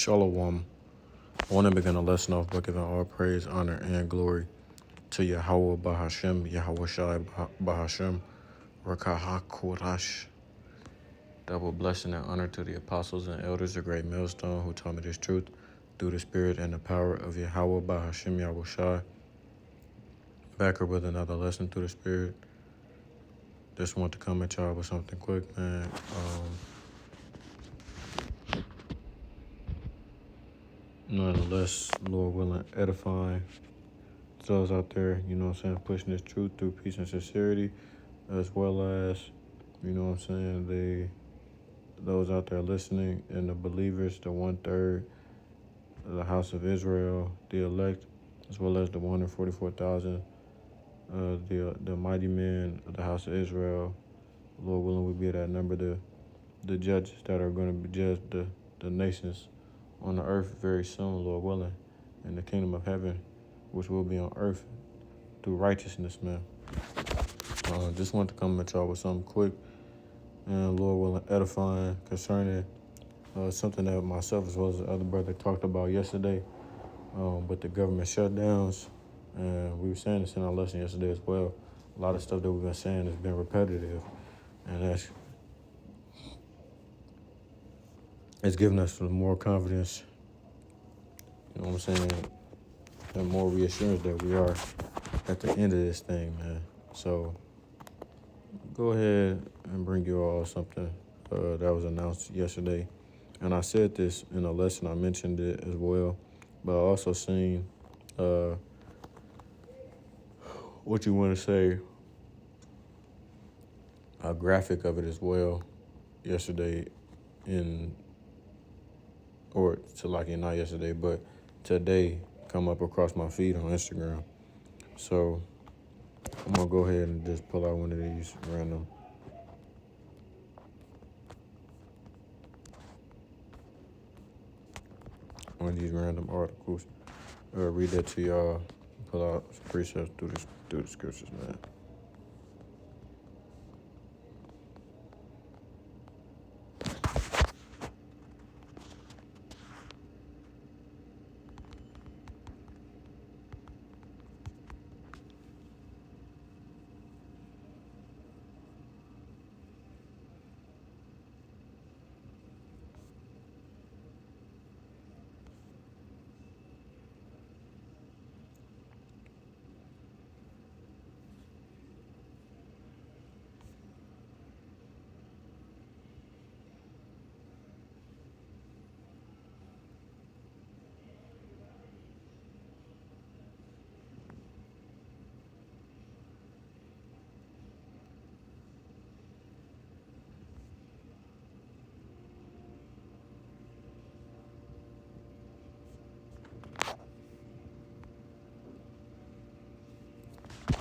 Shalom. I want to begin a lesson off by giving all praise, honor, and glory to Yahweh Bahashem, Yahweh Shai Bahashem, Rakahakorash. Double blessing and honor to the apostles and elders, the great millstone who taught me this truth through the spirit and the power of Yahweh Bahashem, Yahweh Shai. Back here with another lesson through the spirit. Just want to come at y'all with something quick, man. Nonetheless, Lord willing, edifying to those out there, pushing this truth through peace and sincerity, as well as, those out there listening and the believers, the 1/3 of the house of Israel, the elect, as well as the 144,000, the mighty men of the house of Israel. Lord willing, we be that number, the judges that are going to judge the nations on the earth very soon, Lord willing, in the kingdom of heaven, which will be on earth through righteousness, man. Just want to come at y'all with something quick and Lord willing, edifying concerning something that myself as well as the other brother talked about yesterday with the government shutdowns. And we were saying this in our lesson yesterday as well. A lot of stuff that we've been saying has been repetitive, and it's given us some more confidence, and more reassurance that we are at the end of this thing, man. So go ahead and bring you all something that was announced yesterday. And I said this in a lesson, I mentioned it as well, but I also seen a graphic of it as well yesterday not yesterday, but today come up across my feed on Instagram. So I'm going to go ahead and just pull out one of these random articles. Read that to y'all. Pull out some precepts through the scriptures, man.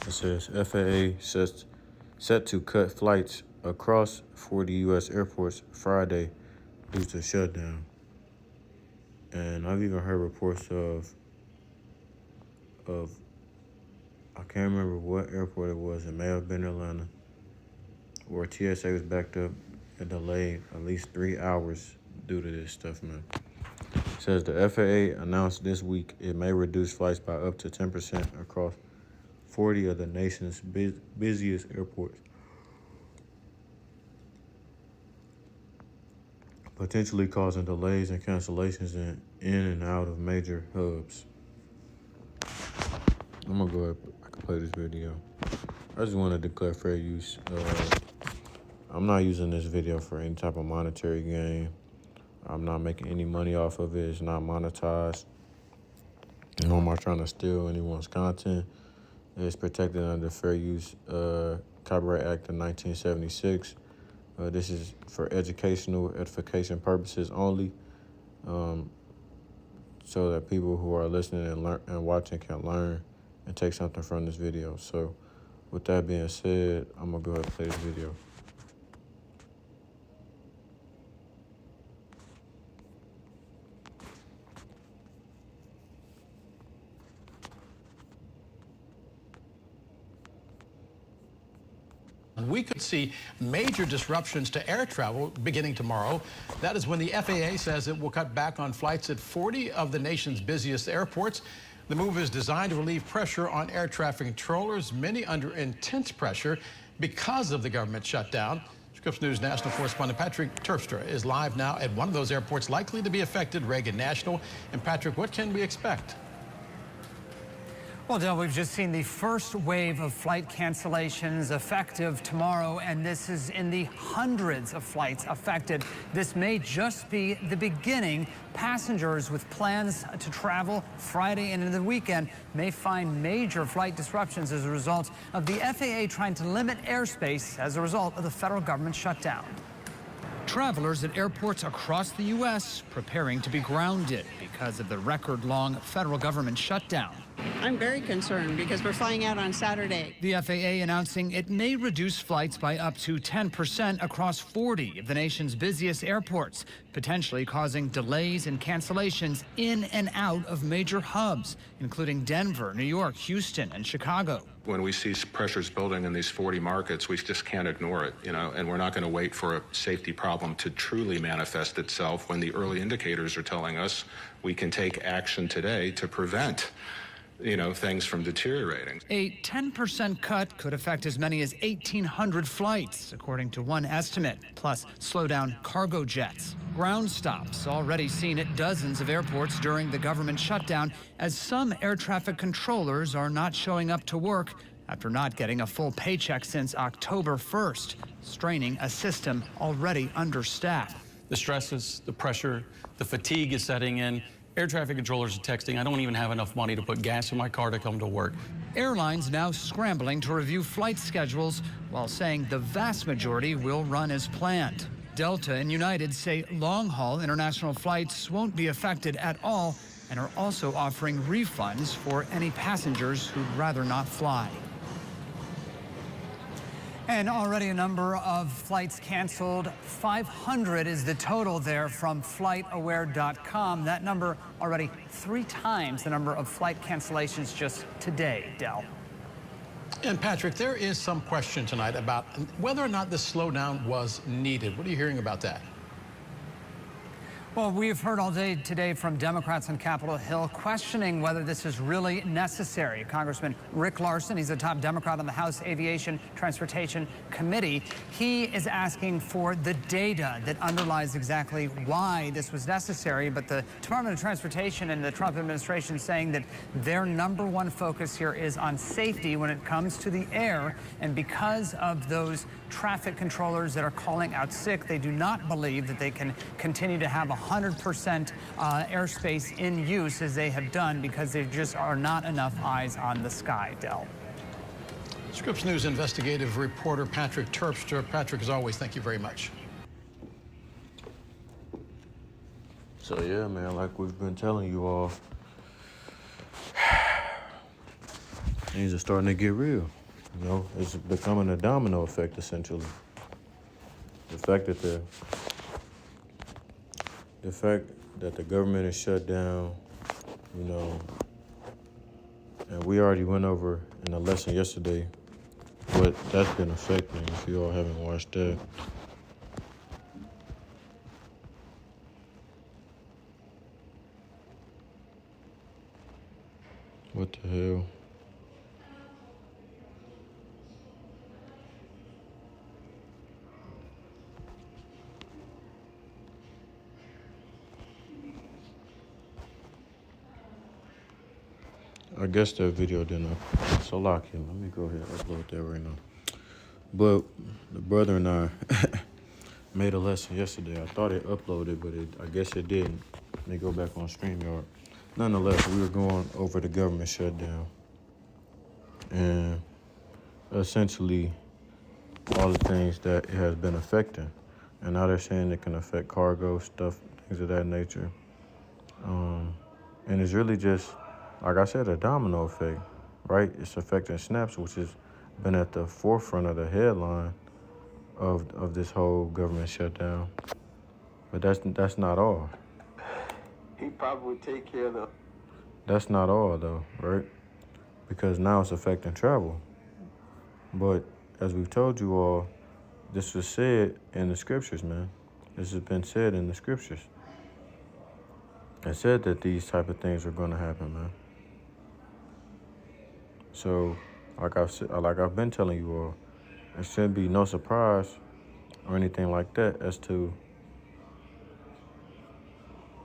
It says FAA set to cut flights across 40 U.S. airports Friday due to shutdown. And I've even heard reports of I can't remember what airport it was. It may have been Atlanta, where TSA was backed up and delayed at least 3 hours due to this stuff, man. It says the FAA announced this week it may reduce flights by up to 10% across 40 of the nation's busiest airports, potentially causing delays and cancellations in and out of major hubs. I'm going to go ahead, I can play this video. I just want to declare fair use. I'm not using this video for any type of monetary gain. I'm not making any money off of it. It's not monetized. I'm not trying to steal anyone's content. It's protected under Fair Use Copyright Act of 1976. This is for educational edification purposes only, so that people who are listening and watching can learn and take something from this video. So with that being said, I'm going to go ahead and play this video. We could see major disruptions to air travel beginning tomorrow. That is when the FAA says it will cut back on flights at 40 of the nation's busiest airports. The move is designed to relieve pressure on air traffic controllers, many under intense pressure because of the government shutdown. Scripps News national correspondent Patrick Terpstra is live now at one of those airports likely to be affected, Reagan National. And Patrick, what can we expect? Well, Del, we've just seen the first wave of flight cancellations effective tomorrow, and this is in the hundreds of flights affected. This may just be the beginning. Passengers with plans to travel Friday and into the weekend may find major flight disruptions as a result of the FAA trying to limit airspace as a result of the federal government shutdown. Travelers at airports across the U.S. preparing to be grounded because of the record-long federal government shutdown. I'm very concerned because we're flying out on Saturday. The FAA announcing it may reduce flights by up to 10% across 40 of the nation's busiest airports, potentially causing delays and cancellations in and out of major hubs, including Denver, New York, Houston, and Chicago. When we see pressures building in these 40 markets, we just can't ignore it, and we're not going to wait for a safety problem to truly manifest itself when the early indicators are telling us we can take action today to prevent things from deteriorating. A 10% cut could affect as many as 1,800 flights, according to one estimate, plus slow down cargo jets. Ground stops already seen at dozens of airports during the government shutdown, as some air traffic controllers are not showing up to work after not getting a full paycheck since October 1st, straining a system already understaffed. The stresses, the pressure, the fatigue is setting in. Air traffic controllers are texting, I don't even have enough money to put gas in my car to come to work. Airlines now scrambling to review flight schedules while saying the vast majority will run as planned. Delta and United say long-haul international flights won't be affected at all and are also offering refunds for any passengers who'd rather not fly. And already a number of flights canceled. 500 is the total there from FlightAware.com. That number already 3 times the number of flight cancellations just today, Del. And Patrick, there is some question tonight about whether or not this slowdown was needed. What are you hearing about that? Well, we've heard all day today from Democrats on Capitol Hill questioning whether this is really necessary. Congressman Rick Larsen, he's a top Democrat on the House Aviation Transportation Committee. He is asking for the data that underlies exactly why this was necessary. But the Department of Transportation and the Trump administration saying that their #1 focus here is on safety when it comes to the air. And because of those traffic controllers that are calling out sick, they do not believe that they can continue to have 100% airspace in use as they have done because there just are not enough eyes on the sky, Del. Scripps News investigative reporter Patrick Terpstra. Patrick, as always, thank you very much. So yeah, man, like we've been telling you all, things are starting to get real. It's becoming a domino effect, essentially. The fact that the government is shut down, and we already went over in a lesson yesterday what that's been affecting, if you all haven't watched that. What the hell? I guess that video didn't upload. So lock in. Let me go ahead and upload that right now. But the brother and I made a lesson yesterday. I thought it uploaded, but I guess it didn't. Let me go back on StreamYard. Nonetheless, we were going over the government shutdown. And essentially all the things that it has been affecting. And now they're saying it can affect cargo, stuff, things of that nature. And it's really just, like I said, a domino effect, right? It's affecting Snaps, which has been at the forefront of the headline of this whole government shutdown. But that's not all. He probably would take care of the... That's not all, though, right? Because now it's affecting travel. But as we've told you all, this was said in the scriptures, man. This has been said in the scriptures. It said that these type of things are going to happen, man. So, like I've been telling you all, there shouldn't be no surprise or anything like that as to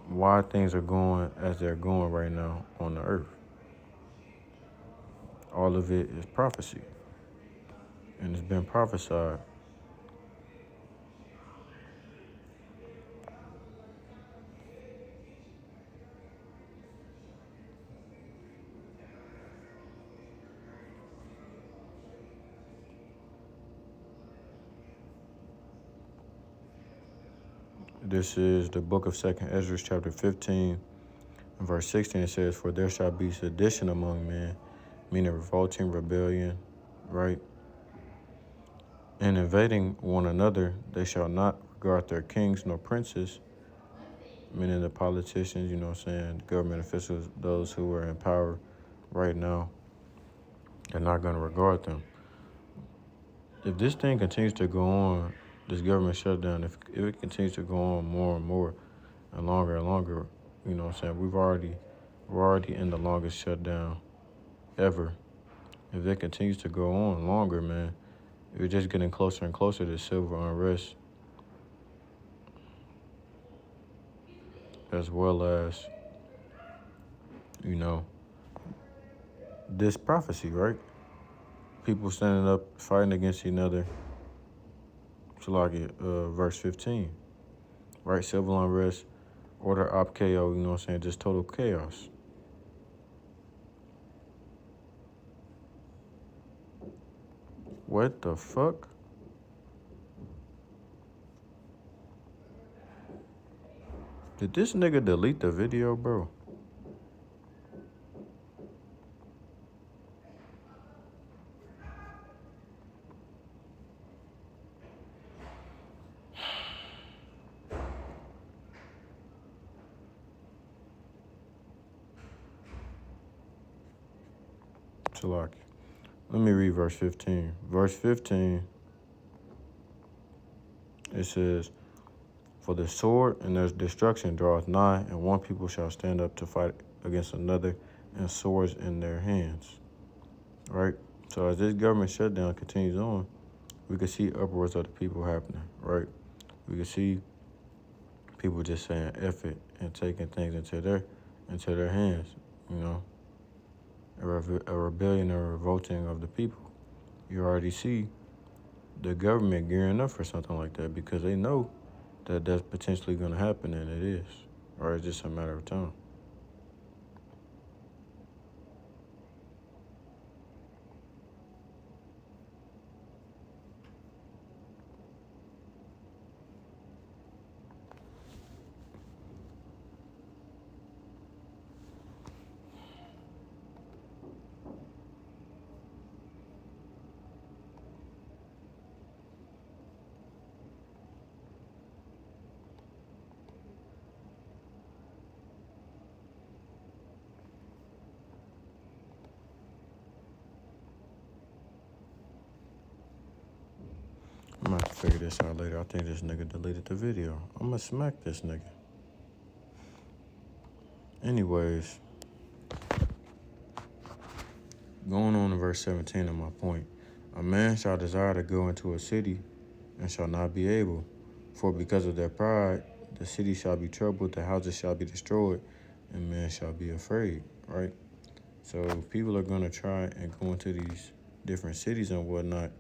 why things are going as they're going right now on the earth. All of it is prophecy, and it's been prophesied. This is the book of 2nd Ezra, chapter 15, and verse 16. It says, "For there shall be sedition among men," meaning revolting, rebellion, right? "And invading one another, they shall not regard their kings nor princes," meaning the politicians, you know what I'm saying, government officials, those who are in power right now. They're not going to regard them. If this thing continues to go on, this government shutdown, if it continues to go on more and more and longer, you know what I'm saying, we're already in the longest shutdown ever. If it continues to go on longer, man, we're just getting closer and closer to civil unrest, as well as, you know, this prophecy, right? People standing up, fighting against each other. So like verse 15, right? Civil unrest, order op KO, you know what I'm saying? Just total chaos. What the fuck? Did this nigga delete the video, bro? Salaki. Let me read verse 15. Verse 15, it says, "For the sword and their destruction draweth nigh, and one people shall stand up to fight against another, and swords in their hands." Right? So as this government shutdown continues on, we can see upwards of the people happening, right? We can see people just saying F it and taking things into their hands, you know. A rebellion or revolting of the people. You already see the government gearing up for something like that because they know that that's potentially going to happen, and it is, or it's just a matter of time. I'm gonna have to figure this out later. I think this nigga deleted the video. I'm gonna smack this nigga. Anyways, going on to verse 17 of my point. "A man shall desire to go into a city and shall not be able, for because of their pride, the city shall be troubled, the houses shall be destroyed, and men shall be afraid," right? So people are going to try and go into these different cities and whatnot,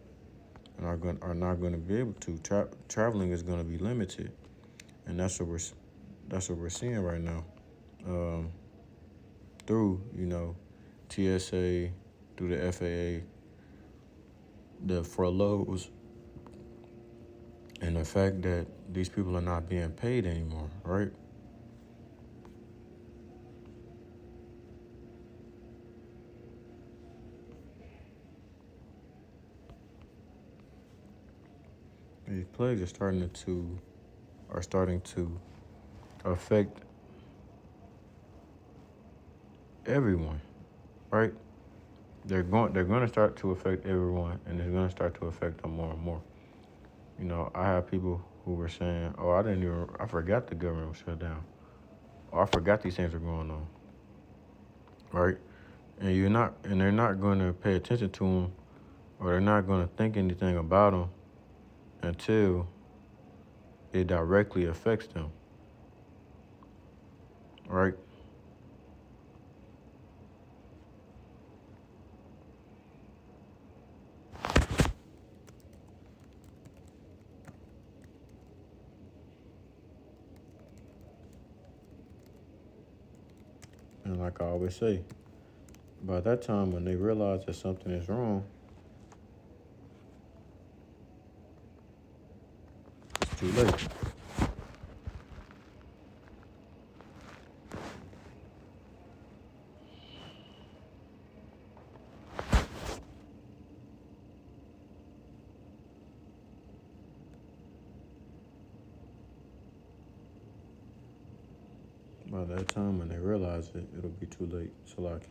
and are not going to be able to. Traveling is going to be limited, and that's what we're seeing right now. Through, you know, TSA, through the FAA, the furloughs, and the fact that these people are not being paid anymore, right? These plagues are starting to affect everyone, right? they're going to start to affect everyone, and it's going to start to affect them more and more. You know, I have people who were saying, "Oh, I forgot the government was shut down. Oh, I forgot these things are going on." Right? And they're not going to pay attention to them, or they're not going to think anything about them until it directly affects them. Right? And like I always say, by that time when they realize that something is wrong, it's too late. By that time when they realize it, it'll be too late. Salaki.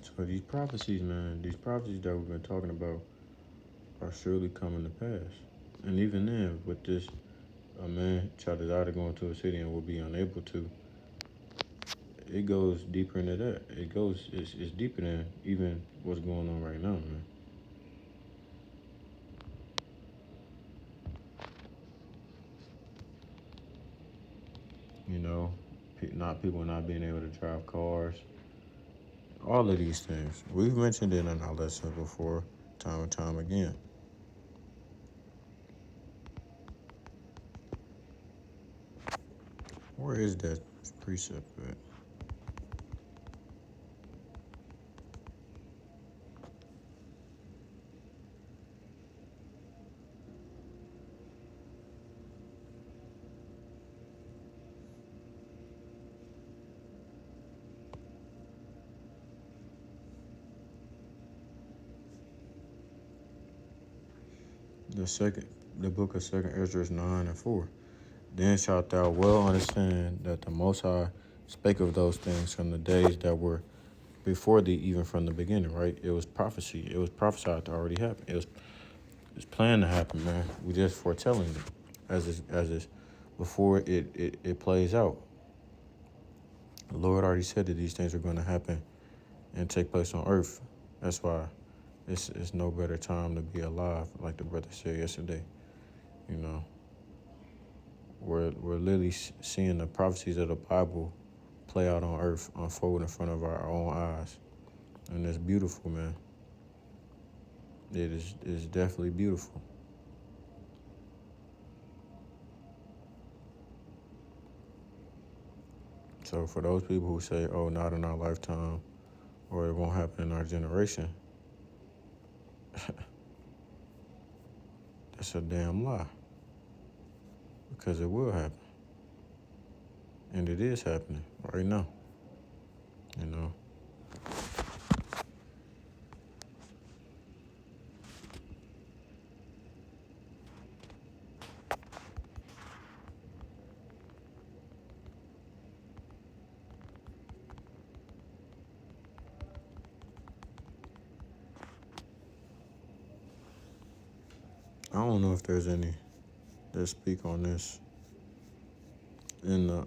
So these prophecies, man, these prophecies that we've been talking about are surely coming to pass. And even then, with this, a man child is either going to a city and will be unable to, it goes deeper into that. It's deeper than even what's going on right now, man. You know, not people not being able to drive cars, all of these things. We've mentioned it in our lessons before, time and time again. Where is that precept at? The second, the book of Second Ezra 9:4. Then shalt thou well understand that the Most High spake of those things from the days that were before thee, even from the beginning. Right? It was prophecy. It was prophesied to already happen. It's planned to happen, man. We just foretelling it as it's before it plays out. The Lord already said that these things are going to happen and take place on earth. That's why it's no better time to be alive, like the brother said yesterday. You know, we're literally seeing the prophecies of the Bible play out on earth, unfold in front of our own eyes, and it's beautiful, man. It's definitely beautiful. So for those people who say, "Oh, not in our lifetime," or "it won't happen in our generation," that's a damn lie. Because it will happen. And it is happening right now. You know. I don't know if there's any that speak on this in the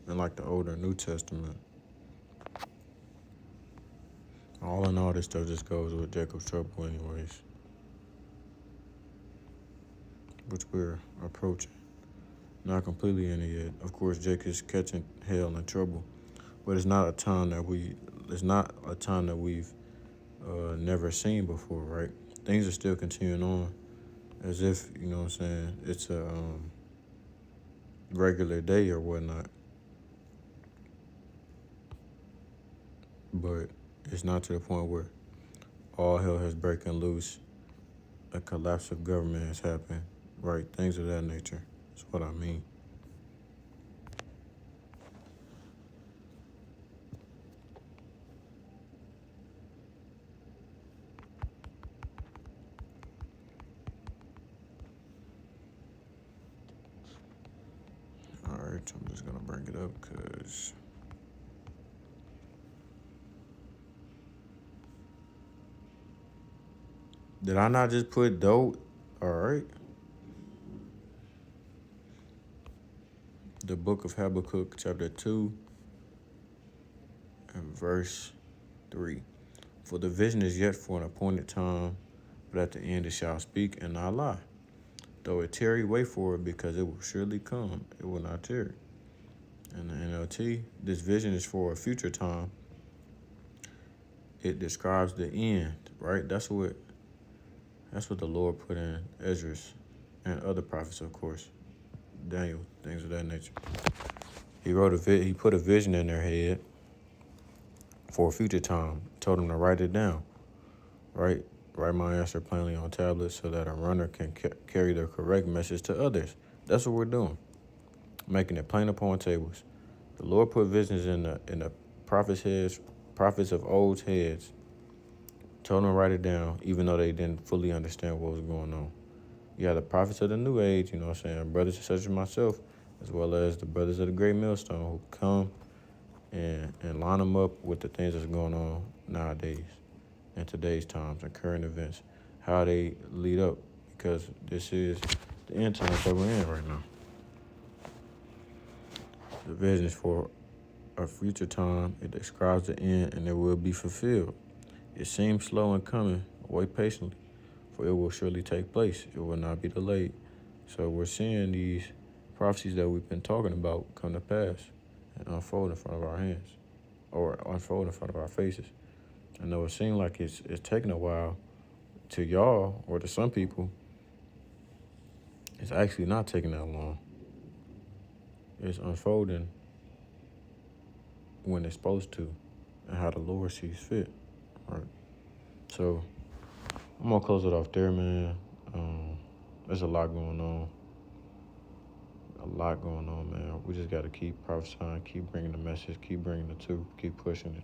in like the older New Testament. All in all, this stuff just goes with Jacob's trouble anyways, which we're approaching. Not completely in it yet. Of course, Jacob's catching hell and trouble, but it's not a time that we've never seen before, right? Things are still continuing on as if, you know what I'm saying, it's a regular day or whatnot. But it's not to the point where all hell has broken loose, a collapse of government has happened, right? Things of that nature. That's what I mean. right, I'm just gonna bring it up because did I not just put dope? All right. The book of Habakkuk, chapter 2 and verse 3. For the vision is yet for an appointed time, but at the end it shall speak and not lie. Though it tarry, wait for it, because it will surely come. It will not tarry. In the NLT, this vision is for a future time. It describes the end, right? That's what the Lord put in Esdras and other prophets, of course. Daniel, things of that nature. He put a vision in their head for a future time. Told them to write it down, right? Write my answer plainly on tablets so that a runner can carry the correct message to others. That's what we're doing, making it plain upon tables. The Lord put visions in the prophets' heads, prophets of old's heads. Told them to write it down, even though they didn't fully understand what was going on. You have the prophets of the new age, you know what I'm saying, brothers such as myself, as well as the brothers of the great millstone who come and line them up with the things that's going on nowadays, in today's times and current events, how they lead up, because this is the end times that we're in right now. The vision is for a future time. It describes the end, and it will be fulfilled. It seems slow in coming. Wait patiently, for it will surely take place. It will not be delayed. So we're seeing these prophecies that we've been talking about come to pass and unfold in front of our hands, or unfold in front of our faces. I know it seems like it's taking a while to y'all or to some people. It's actually not taking that long. It's unfolding when it's supposed to and how the Lord sees fit. Right. So I'm gonna close it off there, man. There's a lot going on. Man. We just gotta keep prophesying, keep bringing the message, keep bringing the truth, keep pushing it.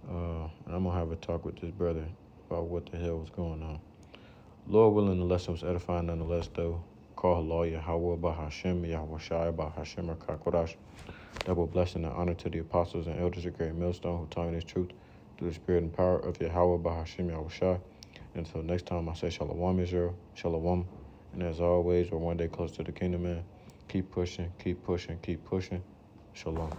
And I'm gonna have a talk with this brother about what the hell was going on. Lord willing, the lesson was edifying nonetheless, though. Call Lord Yahweh Bahashem, Yahweh Shai Bahashem Kakodash. Double blessing and honor to the apostles and elders of Great Millstone who taught me this truth through the spirit and power of Yahweh Bahashem Yahweh Shai. Until next time, I say Shalom Israel, Shalom. And as always, we're one day close to the kingdom, man. Keep pushing, keep pushing, keep pushing. Shalom.